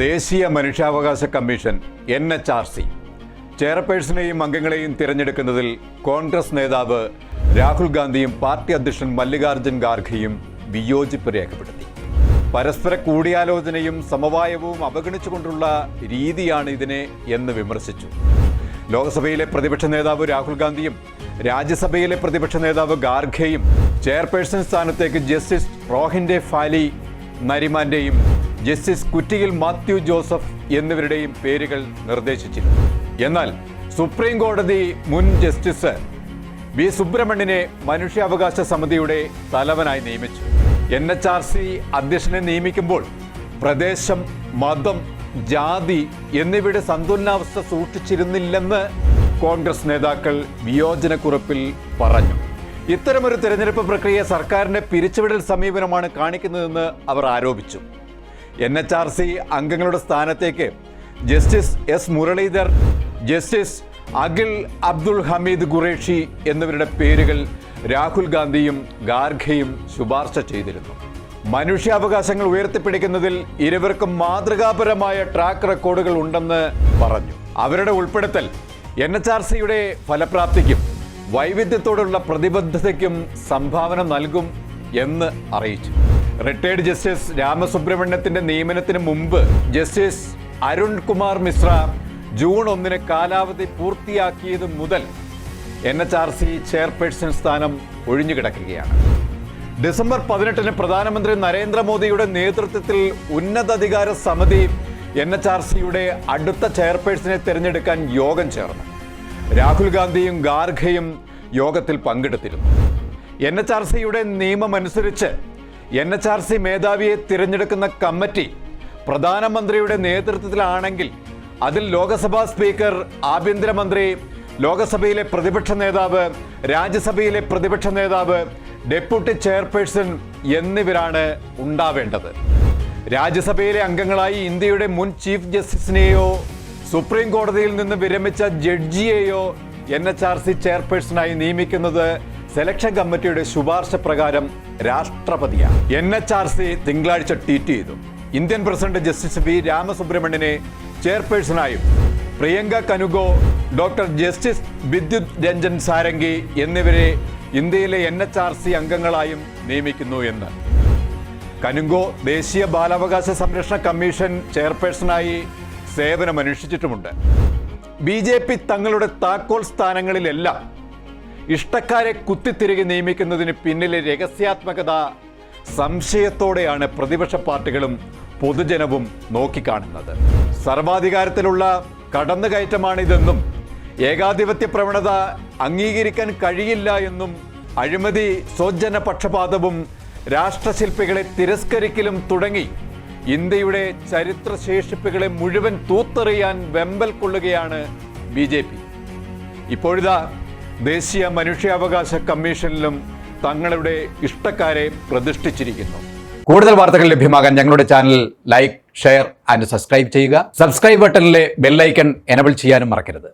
ദേശീയ മനുഷ്യാവകാശ commission NHRC ചെയർപേഴ്സണെയും അംഗങ്ങളെയും തിരഞ്ഞെടുക്കുന്നതിൽ കോൺഗ്രസ് നേതാവ് രാഹുൽ ഗാന്ധിയും പാർട്ടി അധ്യക്ഷൻ മല്ലികാർജ്ജുൻ ഖാർഗെയും വിയോജിപ്പ് രേഖപ്പെടുത്തി. പരസ്പര കൂടിയാലോചനയും സമവായവും അവഗണിച്ചുകൊണ്ടുള്ള രീതിയാണ് ഇതിനെ എന്ന് വിമർശിച്ചു. ലോക്സഭയിലെ പ്രതിപക്ഷ നേതാവ് രാഹുൽ ഗാന്ധിയും രാജ്യസഭയിലെ പ്രതിപക്ഷ നേതാവ് ഖാർഗെയും ചെയർപേഴ്സൺ സ്ഥാനത്തേക്ക് ജസ്റ്റിസ് റോഹിൻഡെ ഫാലി നരിമാന്റെയും ജസ്റ്റിസ് കുറ്റിയിൽ മാത്യു ജോസഫ് എന്നിവരുടെയും പേരുകൾ നിർദ്ദേശിച്ചിരുന്നു. എന്നാൽ സുപ്രീം കോടതി മുൻ ജസ്റ്റിസ് വി സുബ്രഹ്മണ്യനെ മനുഷ്യാവകാശ സമിതിയുടെ തലവനായി നിയമിച്ചു. NHRC അധ്യക്ഷനെ നിയമിക്കുമ്പോൾ പ്രദേശം, മതം, ജാതി എന്നിവയുടെ സന്തുലനാവസ്ഥ സൂക്ഷിച്ചിരുന്നില്ലെന്ന് കോൺഗ്രസ് നേതാക്കൾ വിയോജനക്കുറിപ്പിൽ പറഞ്ഞു. ഇത്തരമൊരു തെരഞ്ഞെടുപ്പ് പ്രക്രിയ സർക്കാരിന്റെ പിരിച്ചുവിടൽ സമീപനമാണ് കാണിക്കുന്നതെന്ന് അവർ ആരോപിച്ചു. NHRC അംഗങ്ങളുടെ സ്ഥാനത്തേക്ക് justice S Muralidhar, justice Akhil Abdul Hameed Qureshi എന്നിവരുടെ പേരുകൾ രാഹുൽ ഗാന്ധിയും ഖാർഗെയും ശുപാർശ ചെയ്തിരുന്നു. മനുഷ്യാവകാശങ്ങൾ ഉയർത്തിപ്പിടിക്കുന്നതിൽ ഇരുവർക്കും മാതൃകാപരമായ ട്രാക്ക് റെക്കോർഡുകൾ ഉണ്ടെന്ന് പറഞ്ഞു. അവരുടെ ഉൾപ്പെടുത്തൽ NHRCയുടെ ഫലപ്രാപ്തിക്കും വൈവിധ്യത്തോടുള്ള പ്രതിബദ്ധതയ്ക്കും സംഭാവന നൽകും എന്ന് അറിയിച്ചു. റിട്ടയർഡ് ജസ്റ്റിസ് രാമസുബ്രഹ്മണ്യത്തിന്റെ നിയമനത്തിന് മുമ്പ് ജസ്റ്റിസ് അരുൺ കുമാർ മിശ്ര ജൂൺ 1 കാലാവധി പൂർത്തിയാക്കിയത് മുതൽ NHRC ചെയർപേഴ്സൺ സ്ഥാനം ഒഴിഞ്ഞുകിടക്കുകയാണ്. ഡിസംബർ 18 പ്രധാനമന്ത്രി നരേന്ദ്രമോദിയുടെ നേതൃത്വത്തിൽ ഉന്നതാധികാര സമിതി NHRCയുടെ അടുത്ത ചെയർപേഴ്സണെ തിരഞ്ഞെടുക്കാൻ യോഗം ചേർന്നു. രാഹുൽ ഗാന്ധിയും ഖാർഗെയും യോഗത്തിൽ പങ്കെടുത്തിരുന്നു. NHRCയുടെ നിയമമനുസരിച്ച് NHRC മേധാവിയെ തിരഞ്ഞെടുക്കുന്ന കമ്മിറ്റി പ്രധാനമന്ത്രിയുടെ നേതൃത്വത്തിലാണെങ്കിൽ അതിൽ ലോക്സഭാ സ്പീക്കർ, ആഭ്യന്തരമന്ത്രി, ലോക്സഭയിലെ പ്രതിപക്ഷ നേതാവ്, രാജ്യസഭയിലെ പ്രതിപക്ഷ നേതാവ്, ഡെപ്യൂട്ടി ചെയർപേഴ്സൺ എന്നിവരാണ് ഉണ്ടാവേണ്ടത്. രാജ്യസഭയിലെ അംഗങ്ങളായി ഇന്ത്യയുടെ മുൻ ചീഫ് ജസ്റ്റിസിനെയോ സുപ്രീം കോടതിയിൽ നിന്ന് വിരമിച്ച ജഡ്ജിയെയോ NHRC ചെയർപേഴ്സണായി നിയമിക്കുന്നത് സെലക്ഷൻ കമ്മിറ്റിയുടെ ശുപാർശ പ്രകാരം രാഷ്ട്രപതിയാണ്. NHRC തിങ്കളാഴ്ച ട്വീറ്റ് ചെയ്തു, ഇന്ത്യൻ പ്രസിഡന്റ് ജസ്റ്റിസ് വി രാമസുബ്രഹ്മണ്യനെ ചെയർപേഴ്സണായും പ്രിയങ്ക കനുഗോ, ഡോക്ടർ ജസ്റ്റിസ് വിദ്യുത് രഞ്ജൻ സാരംഗി എന്നിവരെ ഇന്ത്യയിലെ NHRC അംഗങ്ങളായും നിയമിക്കുന്നു എന്ന്. കനുഗോ ദേശീയ ബാലാവകാശ സംരക്ഷണ കമ്മീഷൻ ചെയർപേഴ്സണായി സേവനമനുഷ്ഠിച്ചിട്ടുമുണ്ട്. BJP തങ്ങളുടെ താക്കോൽ സ്ഥാനങ്ങളിലെല്ലാം ഇഷ്ടക്കാരെ കുത്തിത്തിരികെ നിയമിക്കുന്നതിന് പിന്നിലെ രഹസ്യാത്മകത സംശയത്തോടെയാണ് പ്രതിപക്ഷ പാർട്ടികളും പൊതുജനവും നോക്കിക്കാണുന്നത്. സർവാധികാരത്തിലുള്ള കടന്നുകയറ്റമാണിതെന്നും ഏകാധിപത്യ പ്രവണത അംഗീകരിക്കാൻ കഴിയില്ല എന്നും അഴിമതി, സ്വജന പക്ഷപാതവും രാഷ്ട്രശില്പികളെ തിരസ്കരിക്കലും തുടങ്ങി ഇന്ത്യയുടെ ചരിത്രശേഷിപ്പുകളെ മുഴുവൻ തൂത്തെറിയാൻ വെമ്പൽ കൊള്ളുകയാണ് BJP. ഇപ്പോഴിതാ ദേശീയ മനുഷ്യാവകാശ കമ്മീഷനിലും തങ്ങളുടെ ഇഷ്ടക്കാരെ പ്രതിഷ്ഠിച്ചിരിക്കുന്നു. കൂടുതൽ വാർത്തകൾ ലഭ്യമാകാൻ ഞങ്ങളുടെ channel like, share and subscribe ചെയ്യുക. സബ്സ്ക്രൈബ് ബട്ടണിലെ ബെല്ലൈക്കൺ എനബിൾ ചെയ്യാനും മറക്കരുത്.